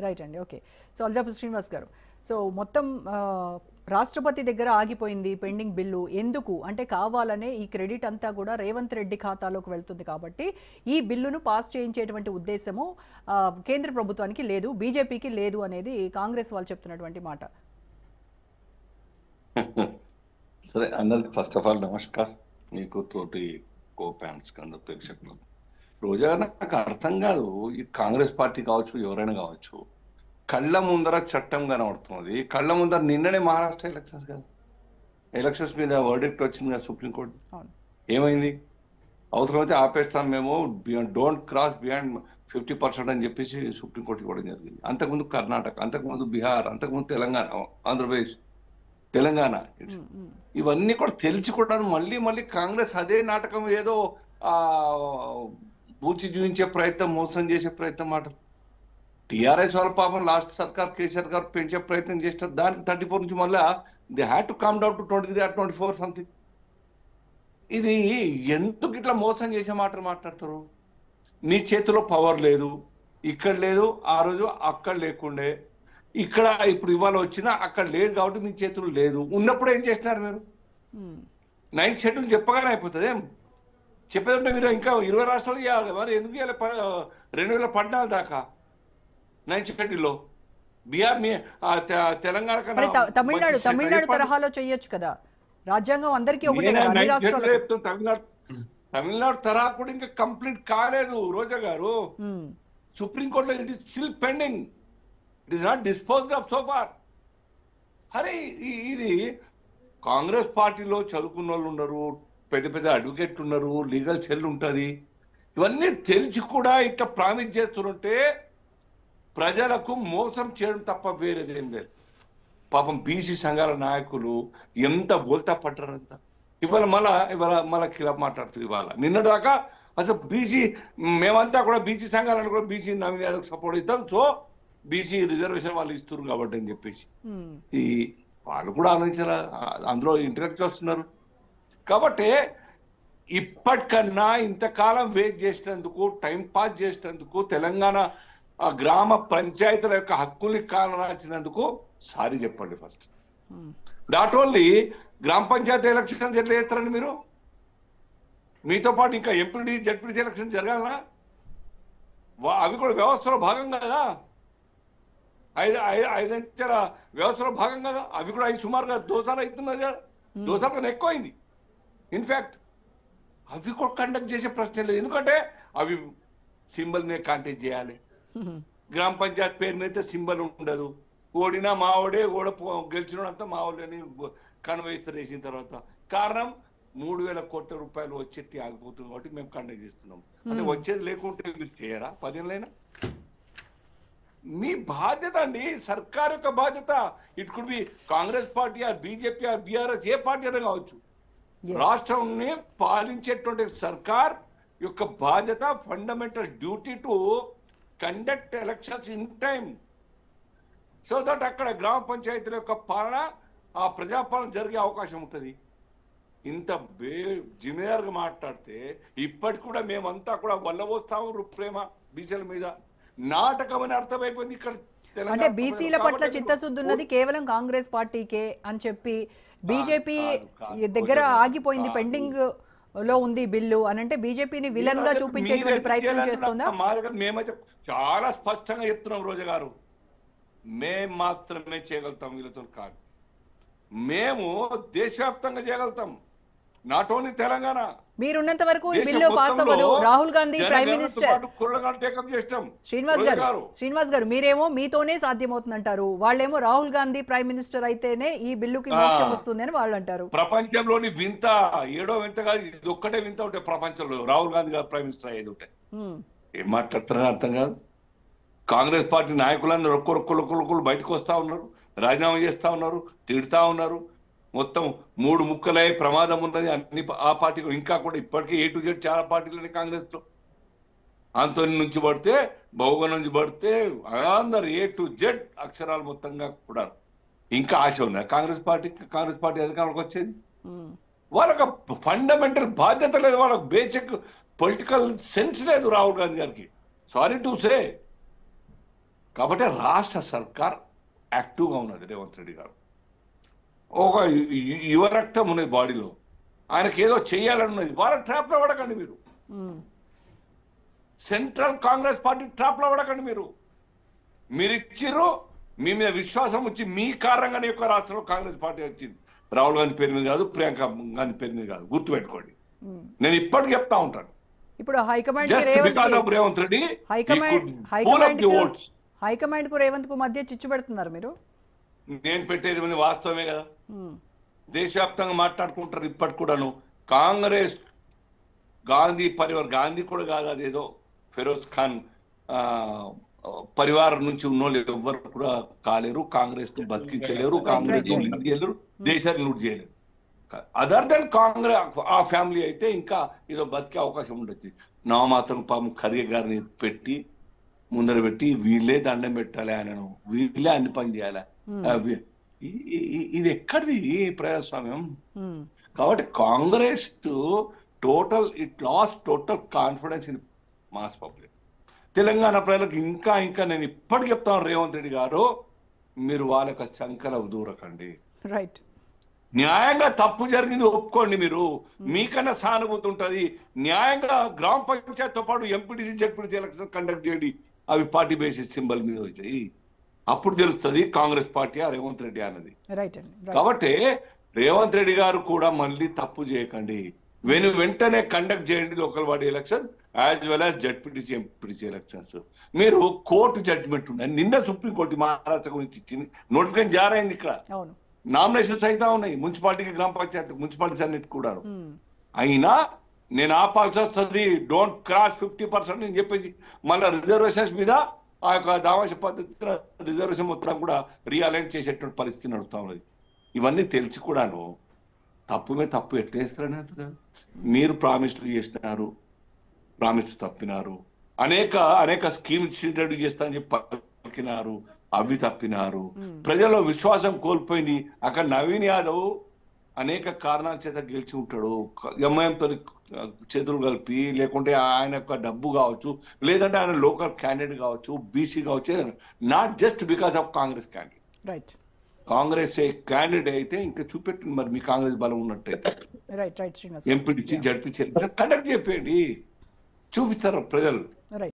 Right అండి. Okay. So Aljapu Srinivas గారు, so మొత్తం రాష్ట్రపతి దగ్గర ఆగిపోయింది పెండింగ్ బిల్లు. ఎందుకు అంటే కావాలనే ఈ క్రెడిట్ అంతా కూడా రేవంత్ రెడ్డి ఖాతాలోకి వెళ్తుంది కాబట్టి ఈ బిల్లును పాస్ చేయించేటువంటి ఉద్దేశము కేంద్ర ప్రభుత్వానికి లేదు, బీజేపీకి లేదు అనేది కాంగ్రెస్ వాళ్ళు చెప్తున్నటువంటి మాట. సరే, అందరికి ఫస్ట్ ఆఫ్ ఆల్ నమస్కారం. మీకు తోటి కో ప్యాన్స్ అందరు ప్రేక్షకులు. రోజా నాకు అర్థం కాదు, ఈ కాంగ్రెస్ పార్టీ కావచ్చు ఎవరైనా కావచ్చు, కళ్ళ ముందర చట్టం కనబడుతున్నది. కళ్ళ ముందర నిన్ననే మహారాష్ట్ర ఎలక్షన్స్ మీద వర్డిక్ట్ వచ్చింది కదా సుప్రీంకోర్టు. ఏమైంది? అవసరమైతే ఆపేస్తాం మేము, డోంట్ క్రాస్ బియాండ్ 50% అని చెప్పేసి సుప్రీంకోర్టు ఇవ్వడం జరిగింది. అంతకుముందు కర్ణాటక, అంతకుముందు బీహార్, అంతకుముందు తెలంగాణ, ఆంధ్రప్రదేశ్, తెలంగాణ, ఇవన్నీ కూడా తెలిసి కూడా మళ్ళీ కాంగ్రెస్ అదే నాటకం, ఏదో బూచి చూపించే ప్రయత్నం, మోసం చేసే ప్రయత్నం మాట. టీఆర్ఎస్ వాళ్ళ పాపం లాస్ట్ సర్కార్ కేసీఆర్ గారు పెంచే ప్రయత్నం చేస్తారు. దానికి 34 నుంచి మళ్ళీ they had to come down to 23 or 24 something. ఇది ఎందుకు ఇట్లా మోసం చేసే మాటలు మాట్లాడతారు? నీ చేతిలో పవర్ లేదు, ఇక్కడ లేదు, ఆ రోజు అక్కడ లేకుండే, ఇక్కడ ఇప్పుడు ఇవాళ వచ్చినా అక్కడ లేదు కాబట్టి మీ చేతులు లేదు. ఉన్నప్పుడు ఏం చేస్తున్నారు మీరు? 9th షెడ్యూల్ చెప్పగానే అయిపోతుంది. ఏం చెప్పేదంటే మీరు ఇంకా 20 రాష్ట్రాలు చేయాలి. మరి ఎందుకు చేయాలి 2014 దాకా 9th షెడ్యూల్లో? బీహార్ తెలంగాణ తమిళనాడు తరహాలో చేయొచ్చు కదా, రాజ్యాంగం అందరికీ ఒకటే. తమిళనాడు తరహా కూడా ఇంకా కంప్లీట్ కాలేదు రోజా గారు. సుప్రీంకోర్టులో it is still pending, it is not disposed of so far. అరే ఇది కాంగ్రెస్ పార్టీలో చదువుకున్న వాళ్ళు ఉన్నారు, పెద్ద అడ్వకేట్లు ఉన్నారు, లీగల్ సెల్ ఉంటుంది. ఇవన్నీ తెలిసి కూడా ఇట్లా ప్రామిస్ చేస్తుంటే ప్రజలకు మోసం చేయడం తప్ప వేరేదేం లేదు. పాపం బీసీ సంఘాల నాయకులు ఎంత బోల్తా పడ్డారంతా. ఇవాళ మళ్ళా కిలా మాట్లాడుతారు. ఇవాళ నిన్నదాకా అసలు బీసీ మేమంతా కూడా బీసీ సంఘాలను కూడా బీసీ నవీనాలకు సపోర్ట్ ఇస్తాం, సో బీసీ రిజర్వేషన్ వాళ్ళు ఇస్తున్నారు కాబట్టి అని చెప్పేసి ఈ వాళ్ళు కూడా ఆలోచించారా? అందులో ఇంటలెక్చువల్స్ ఉన్నారు కాబట్టి. ఇప్పటికన్నా ఇంతకాలం వెయిట్ చేసినందుకు, టైం పాస్ చేసినందుకు, తెలంగాణ గ్రామ పంచాయతీల యొక్క హక్కుల్ని కాలరాచినందుకు సారీ చెప్పండి ఫస్ట్. నాట్ ఓన్లీ గ్రామ పంచాయతీ ఎలక్షన్స్ ఎట్లా చేస్తారండి మీరు? మీతో పాటు ఇంకా ఎంపీడీ జడ్పీడీ ఎలక్షన్ జరగాలనా? అవి కూడా వ్యవస్థలో భాగం కదా, ఐదంచెల వ్యవస్థలో భాగం కదా. అవి కూడా సుమారుగా దోసాలు అవుతున్నది కదా, దోసాల కన్నా ఎక్కువైంది. ఇన్ఫ్యాక్ట్ అవి కూడా కండక్ట్ చేసే ప్రశ్న లేదు, ఎందుకంటే అవి సింబల్ మీద కాంటెస్ట్ చేయాలి. గ్రామ పంచాయతీ పేరు మీద సింబల్ ఉండదు. ఓడినా మా ఓడే, గెలిచినంతా మా ఓడని కన్వేస్తారు వేసిన తర్వాత. కారణం 3,000 కోట్ల రూపాయలు వచ్చేటి ఆగిపోతుంది కాబట్టి మేము కండక్ట్ చేస్తున్నాం. అంటే వచ్చేది లేకుంటే మీరు చేయరా? 10 ఏళ్ళైనా మీ బాధ్యత అండి, సర్కార్ యొక్క బాధ్యత. It could be Congress party or BJP or BRS, ఏ పార్టీ అయినా కావచ్చు. రాష్ట్రాన్ని పాలించేటువంటి సర్కార్ యొక్క బాధ్యత, fundamental duty to conduct elections in time, so that అక్కడ గ్రామ పంచాయతీల యొక్క పాలన, ఆ ప్రజాపాలన జరిగే అవకాశం ఉంటుంది. ఇంత జిమేదారుగా మాట్లాడితే ఇప్పటికి కూడా మేమంతా కూడా వల్లబోస్తాము ప్రేమ బీసీల మీద. నాటకం అని అర్థమైపోయింది ఇక్కడ. అంటే బీసీల పట్ల చిత్తశుద్ధి ఉన్నది కేవలం కాంగ్రెస్ పార్టీకే అని చెప్పి బీజేపీ దగ్గర ఆగిపోయింది, పెండింగ్ లో ఉంది బిల్లు అని అంటే బీజేపీని విలన్ గా చూపించేటువంటి ప్రయత్నం చేస్తుందా? మేమైతే చాలా స్పష్టంగా చెప్తున్నాం రోజా గారు, మేము మాత్రమే చేయగలుగుతాం, వీళ్ళతో కాదు. మేము దేశవ్యాప్తంగా చేయగలుగుతాం, నాట్ ఓన్లీ తెలంగాణ. మీరున్నంత వరకు ఈ బిల్లు పాస్ అవ్వదు. Rahul Gandhi prime minister. శ్రీనివాస్ గారు మీరేమో మీతోనే సాధ్యమవుతుందంటారు, వాళ్ళేమో రాహుల్ గాంధీ ప్రైమ్ మినిస్టర్ అయితేనే ఈ బిల్లుకి మోక్షం వస్తుంది అని వాళ్ళు అంటారు. ప్రపంచంలోని వింత, ఏడో వింత కాదు, ఇది ఒక్కటే వింత ఉంటే ప్రపంచంలో రాహుల్ గాంధీ గారు ప్రైమ్ మినిస్టర్ అయ్యేది ఉంటే. ఏం మాట్లాడుతున్నారో అర్థం కాదు. కాంగ్రెస్ పార్టీ నాయకులందరూ ఒక్కొక్కరు బయటకు వస్తా ఉన్నారు, రాజీనామా చేస్తా ఉన్నారు, తిడతా ఉన్నారు. మొత్తం 3 ముక్కలై ప్రమాదం ఉన్నది అన్ని ఆ పార్టీ. ఇంకా కూడా ఇప్పటికీ A to Z చాలా పార్టీలని కాంగ్రెస్లో. ఆంతోని నుంచి పడితే, బహుగన్ నుంచి పడితే అందరు A to Z అక్షరాలు మొత్తంగా కూడా. ఇంకా ఆశ ఉన్నాయి కాంగ్రెస్ పార్టీ అధికారంలోకి వచ్చేది. వాళ్ళకి ఫండమెంటల్ బాధ్యత లేదు, వాళ్ళకి బేసిక్ పొలిటికల్ సెన్స్ లేదు రాహుల్ గాంధీ గారికి. సారీ టు సే, కాబట్టి రాష్ట్ర సర్కార్ యాక్టివ్గా ఉన్నది రేవంత్ రెడ్డి గారు. ఒక యువ రక్తం ఉన్నది బాడీలో, ఆయనకి ఏదో చెయ్యాలని ఉన్నది. వాళ్ళ ట్రాప్లో పడకండి మీరు, సెంట్రల్ కాంగ్రెస్ పార్టీ ట్రాప్లో పడకండి మీరు. మీరు ఇచ్చిర్రు, మీ మీద విశ్వాసం వచ్చి మీ కారణంగానే యొక్క రాష్ట్రంలో కాంగ్రెస్ పార్టీ వచ్చింది. రాహుల్ గాంధీ పేరు మీద కాదు, ప్రియాంక గాంధీ పేరు మీద కాదు, గుర్తుపెట్టుకోండి. నేను ఇప్పటికి చెప్తా ఉంటాను. ఇప్పుడు హైకమాండ్ రేవంత్ రెడ్డి హైకమాండ్ కు రేవంత్ కు మధ్య చిచ్చు పెడుతున్నారు మీరు. నేను పెట్టేది మంది వాస్తవమే కదా. దేశవ్యాప్తంగా మాట్లాడుకుంటారు ఇప్పటికి కూడాను. కాంగ్రెస్ గాంధీ పరివార్, గాంధీ కూడా కాదు, అదేదో ఫిరోజ్ ఖాన్ పరివారం నుంచి ఉన్నోళ్ళు ఎవ్వరు కూడా కాలేరు, కాంగ్రెస్ ను బతికించలేరు, కాంగ్రెస్ లీడ్ చేయలేరు, దేశాన్ని లూట్ చేయలేరు. అదర్ దెన్ కాంగ్రెస్ ఆ ఫ్యామిలీ అయితే ఇంకా ఏదో బతికే అవకాశం ఉండొచ్చు. నా మాత్రం పాపం ఖర్గే గారిని పెట్టి ముందర పెట్టి వీళ్ళే దండం పెట్టాలి ఆయనను, వీళ్ళే అన్ని పని చేయాలి. ఇది ఎక్కడిది ప్రజాస్వామ్యం? కాబట్టి Congress total it last total confidence in mass public. Telangana ప్రజలకు ఇంకా ఇంకా నేను ఇప్పటికి చెప్తాను, రేవంత్ రెడ్డి గారు మీరు వాళ్ళకి చంకల దూరకండి. రైట్, న్యాయంగా తప్పు జరిగింది ఒప్పుకోండి. మీరు మీకన్నా సానుభూతి ఉంటుంది. న్యాయంగా గ్రామ పంచాయతీతో పాటు ఎంపీటీసీ జెడ్పీటీసీ ఎలక్షన్ కండక్ట్ చేయండి. అవి పార్టీ బేసిస్ సింబల్ మీద వచ్చాయి. అప్పుడు తెలుస్తుంది కాంగ్రెస్ పార్టీ ఆ రేవంత్ రెడ్డి అన్నది. కాబట్టి రేవంత్ రెడ్డి గారు కూడా మళ్ళీ తప్పు చేయకండి. వెంటనే కండక్ట్ చేయండి local body election as well as ZPTC MPTC elections. మీరు కోర్టు జడ్జిమెంట్ ఉన్నాయి. నిన్న సుప్రీంకోర్టు మహారాష్ట్ర గురించి ఇచ్చింది, నోటిఫికేషన్ జారైంది. ఇక్కడ నామినేషన్స్ అయితే ఉన్నాయి మున్సిపాలిటీకి, గ్రామ పంచాయతీ, మున్సిపాలిటీస్ అన్నిటి కూడా. అయినా నేను ఆపాల్సి వస్తుంది. డోంట్ క్రాస్ 50% అని చెప్పేసి మళ్ళీ రిజర్వేషన్స్ మీద ఆ యొక్క దావాస పద్ధతి రిజర్వేషన్ మొత్తం కూడా రీఅలైన్ చేసేటువంటి పరిస్థితి నడుస్తూ ఉన్నది. ఇవన్నీ తెలిసి కూడాను తప్పు మీద తప్పు ఎట్టేస్తారని అంటున్నారు. మీరు ప్రామిస్లు చేసినారు, ప్రామిస్ తప్పినారు. అనేక స్కీమ్స్ ఇంట్రడ్యూస్ చేస్తానని చెప్పి పలికినారు, అవి తప్పినారు. ప్రజల్లో విశ్వాసం కోల్పోయింది. అక్కడ నవీన్ యాదవ్ అనేక కారణాల చేత గెలిచి ఉంటాడు. ఎంఐఎంతో చేతులు కలిపి, లేకుంటే ఆయన యొక్క డబ్బు కావచ్చు, లేదంటే ఆయన లోకల్ క్యాండిడేట్ కావచ్చు, బీసీ కావచ్చు, not just because of Congress candidate. Congress candidate అయితే ఇంకా చూపెట్టింది. మరి మీ కాంగ్రెస్ బలం ఉన్నట్టయితే ఎంపీటీసీ జడ్పీసీ కండక్ట్ చెప్పండి, చూపిస్తారు ప్రజలు.